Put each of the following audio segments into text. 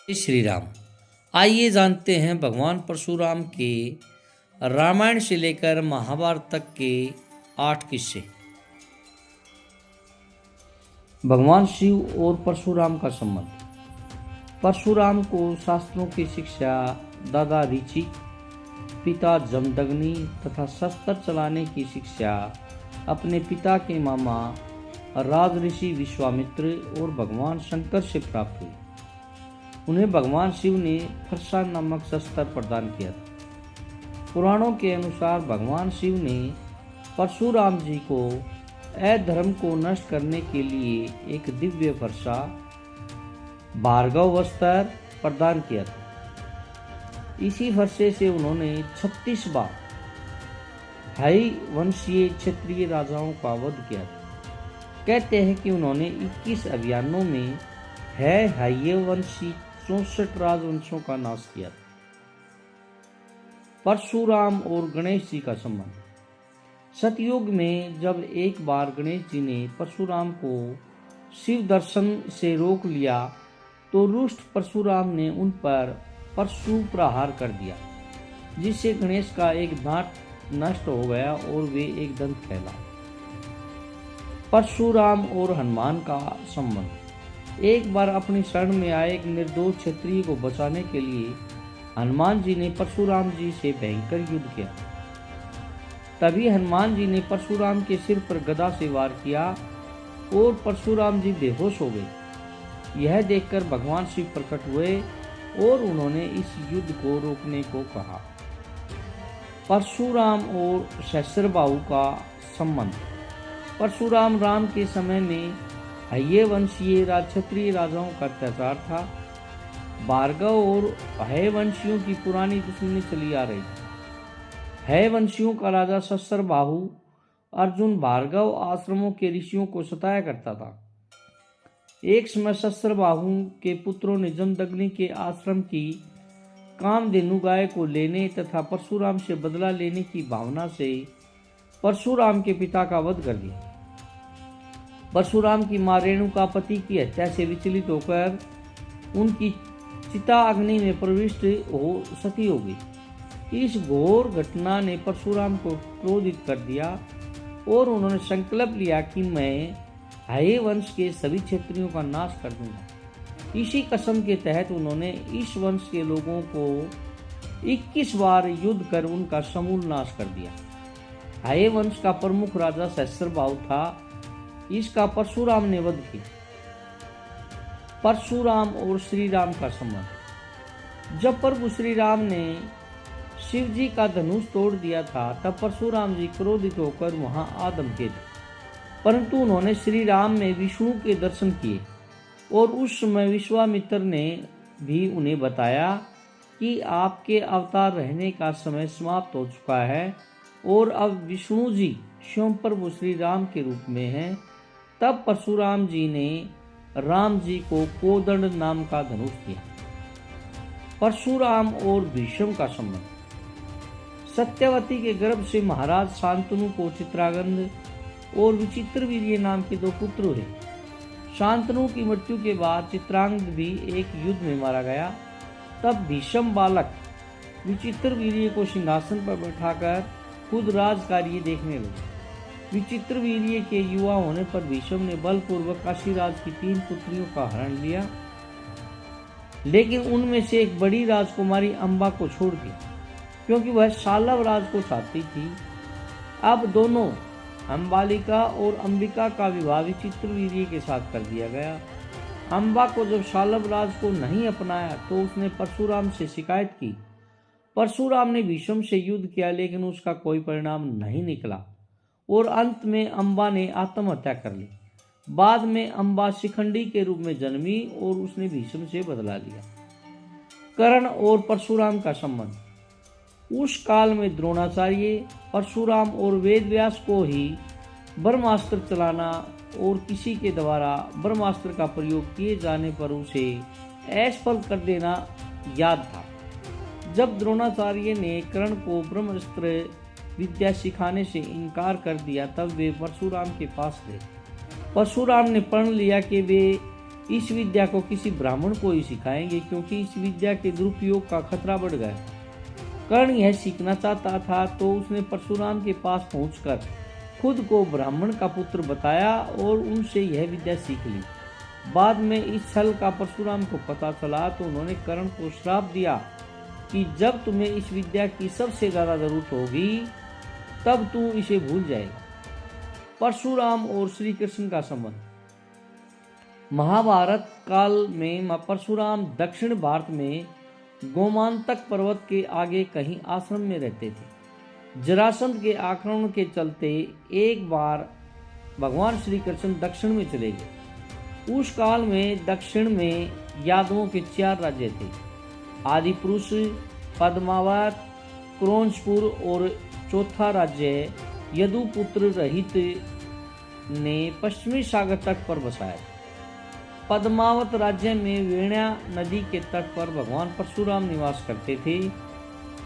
जय श्री राम। आइए जानते हैं भगवान परशुराम के रामायण से लेकर महाभारत तक के 8 किस्से। भगवान शिव और परशुराम का संबंध। परशुराम को शास्त्रों की शिक्षा दादा ऋषि, पिता जमदग्नि तथा शस्त्र चलाने की शिक्षा अपने पिता के मामा राज ऋषि विश्वामित्र और भगवान शंकर से प्राप्त हुई। उन्हें भगवान शिव ने फरसा नामक शस्त्र प्रदान किया था। पुराणों के अनुसार भगवान शिव ने परशुराम जी को अधर्म को नष्ट करने के लिए एक दिव्य फरसा भार्गव वस्त्र प्रदान किया था। इसी फरसे से उन्होंने 36 बार हय वंशीय क्षत्रिय राजाओं का वध किया था। कहते हैं कि उन्होंने 21 अभियानों में हय वंशी 64 राजवंशों का नाश किया था। परशुराम और गणेश जी का संबंध। सतयुग में जब एक बार गणेश जी ने परशुराम को शिव दर्शन से रोक लिया तो रुष्ट परशुराम ने उन पर परशु प्रहार कर दिया, जिससे गणेश का एक दांत नष्ट हो गया और वे एक दंत फैला। परशुराम और हनुमान का संबंध। एक बार अपनी शरण में आए एक निर्दोष क्षत्रिय को बचाने के लिए हनुमान जी ने परशुराम जी से भयंकर युद्ध किया। तभी हनुमान जी ने परशुराम के सिर पर गदा से वार किया और परशुराम जी बेहोश हो गए। यह देखकर भगवान शिव प्रकट हुए और उन्होंने इस युद्ध को रोकने को कहा। परशुराम और सहस्त्रबाहु का संबंध। परशुराम राम के समय में हय वंशीय क्षत्रिय राजाओं का अत्याचार था। भार्गव और हय वंशियों की पुरानी दुश्मनी चली आ रही थी। हय वंशियों का राजा सहस्त्रबाहु अर्जुन भार्गव आश्रमों के ऋषियों को सताया करता था। एक समय सहस्त्रबाहु के पुत्रों ने जमदग्नि के आश्रम की कामधेनु गाय को लेने तथा परशुराम से बदला लेने की भावना से परशुराम के पिता का वध कर दिया। परशुराम की मां रेणुका पति की हत्या से विचलित होकर उनकी चिता अग्नि में प्रविष्ट हो सती हो गई। इस घोर घटना ने परशुराम को क्रोधित कर दिया और उन्होंने संकल्प लिया कि मैं हय वंश के सभी क्षत्रियों का नाश कर दूंगा। इसी कसम के तहत उन्होंने इस वंश के लोगों को 21 बार युद्ध कर उनका समूल नाश कर दिया। हय वंश का प्रमुख राजा सहस्त्रबाहु था। इसका परशुराम ने वध किया। परशुराम और श्री राम का संबंध। जब प्रभु श्री राम ने शिव जी का धनुष तोड़ दिया था तब परशुराम जी क्रोधित होकर वहां आ धमके थे, परंतु उन्होंने श्री राम में विष्णु के दर्शन किए और उस समय विश्वामित्र ने भी उन्हें बताया कि आपके अवतार रहने का समय समाप्त हो चुका है और अब विष्णु जी स्वयं प्रभु श्री राम के रूप में हैं। तब परशुराम जी ने राम जी को कोदंड नाम का धनुष दिया। परशुराम और भीष्म का संबंध। सत्यवती के गर्भ से महाराज शांतनु को चित्रांगद और विचित्रवीर्य नाम के 2 पुत्र हुए। शांतनु की मृत्यु के बाद चित्रांगद भी एक युद्ध में मारा गया। तब भीष्म बालक विचित्रवीर्य को सिंहासन पर बैठाकर खुद राजकार्य देखने लगे। विचित्रवीर्य के युवा होने पर भीष्म ने बलपूर्वक काशीराज की 3 पुत्रियों का हरण लिया, लेकिन उनमें से एक बड़ी राजकुमारी अंबा को छोड़ दिया क्योंकि वह शालव राज को चाहती थी। अब दोनों अंबालिका और अंबिका का विवाह विचित्रवीर्य के साथ कर दिया गया। अंबा को जब शालव राज को नहीं अपनाया तो उसने परशुराम से शिकायत की। परशुराम ने भीष्म से युद्ध किया लेकिन उसका कोई परिणाम नहीं निकला और अंत में अंबा ने आत्महत्या कर ली। बाद में अंबा शिखंडी के रूप में जन्मी और उसने भीष्म से बदला लिया। कर्ण और परशुराम का संबंध। उस काल में द्रोणाचार्य, परशुराम और वेदव्यास को ही ब्रह्मास्त्र चलाना और किसी के द्वारा ब्रह्मास्त्र का प्रयोग किए जाने पर उसे असफल कर देना याद था। जब द्रोणाचार्य ने कर्ण को ब्रह्मास्त्र विद्या सिखाने से इनकार कर दिया तब वे परशुराम के पास गए। परशुराम ने प्रण लिया कि वे इस विद्या को किसी ब्राह्मण को ही सिखाएंगे, क्योंकि इस विद्या के दुरुपयोग का खतरा बढ़ गया। कर्ण यह सीखना चाहता था तो उसने परशुराम के पास पहुंचकर खुद को ब्राह्मण का पुत्र बताया और उनसे यह विद्या सीख ली। बाद में इस छल का परशुराम को पता चला तो उन्होंने कर्ण को श्राप दिया कि जब तुम्हें इस विद्या की सबसे ज्यादा जरूरत होगी तब तू इसे भूल जाएगा। परशुराम और श्री कृष्ण का संबंध। महाभारत काल में परशुराम दक्षिण भारत में गोमांतक पर्वत के आगे कहीं आश्रम में रहते थे। जरासंध के आक्रमण के चलते एक बार भगवान श्री कृष्ण दक्षिण में चले गए। उस काल में दक्षिण में यादवों के 4 राज्य थे, आदिपुरुष, पद्मावत, क्रोंचपुर और चौथा राज्य यदुपुत्र रहित ने पश्चिमी सागर तट पर बसाया। पद्मावत राज्य में वेण्या नदी के तट पर भगवान परशुराम निवास करते थे।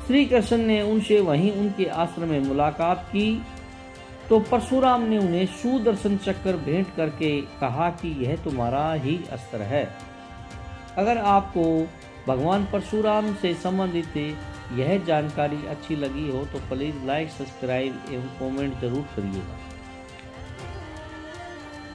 श्री कृष्ण ने उनसे वहीं उनके आश्रम में मुलाकात की तो परशुराम ने उन्हें सुदर्शन चक्र भेंट करके कहा कि यह तुम्हारा ही अस्त्र है। अगर आपको भगवान परशुराम से संबंधित यह जानकारी अच्छी लगी हो तो प्लीज़ लाइक, सब्सक्राइब एवं कमेंट जरूर करिएगा।